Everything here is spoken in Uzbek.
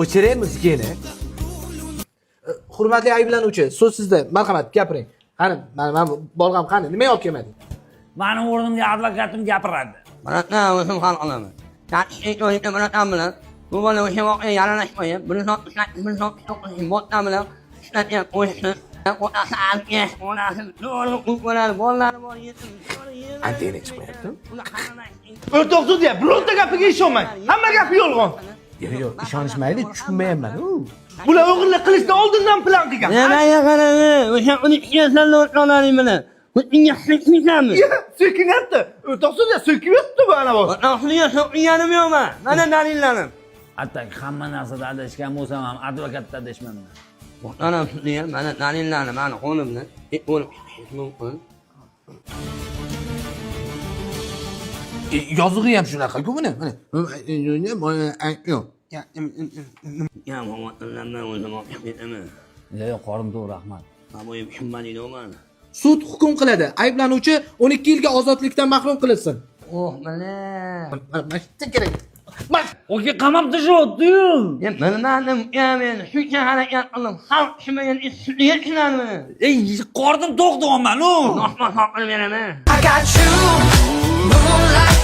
O'chiraymi muzikani? Hurmatli ayblanuvchi, so'z sizda. Marhamat, gapiring. Qani, men bolg'am qani? Nima olib kelmading? Meni o'rnimga advokatim gapiradi. Mana o'zim hal qilaman. Tartibli o'yinda bilan bilan bu bola o'sha voqea yaralash qo'yib, bir soat to'qqiz botdan bilan ishlatgan qo'yishni Antena chiqmayapti. O'rtoq sudya, bironta gapiga ishonmang. Hamma gapi yolg'on. Yo'q, ishonishmaydi, tushunmayapman. Bular o'g'irlik qilishni oldindan plan qilgan. nimaga qaradi? O'sha 12 yoshlarni o'rtoqlaring bilan. Bunga hikmatmi? So'kinyapti. O'rtoq sudya so'kiyapti bu ana bu. O'rtoqliga so'kganim yo'qman. Mana dalillarim. Atak hamma narsada adashgan bo'lsam ham advokatda adashmayman. Muhtaram sudya, mana dalillarim, mana qo'limda. O'lib mumkin. Yozig'i ham shunaqa-ku buni. Mana. Yo'q. Ya, muhtaramdan o'zim olib ketaman. Yo'q, qorim to'g'ri, rahmat. Bu tushunmadingmi? Sud hukm qiladi. Ayblanuvchi 12 yilga ozodlikdan mahrum qilinsin. Oh, mana. Mana kerak. Oke, qamab tashyapti-yu. Ya, bilmadim, men shuncha harakat qildim. Xalq tushunmagan ishni tushunarmi? Qornim to'q deyapman-ku. Nohma qilib beraman. I got you, moonlight.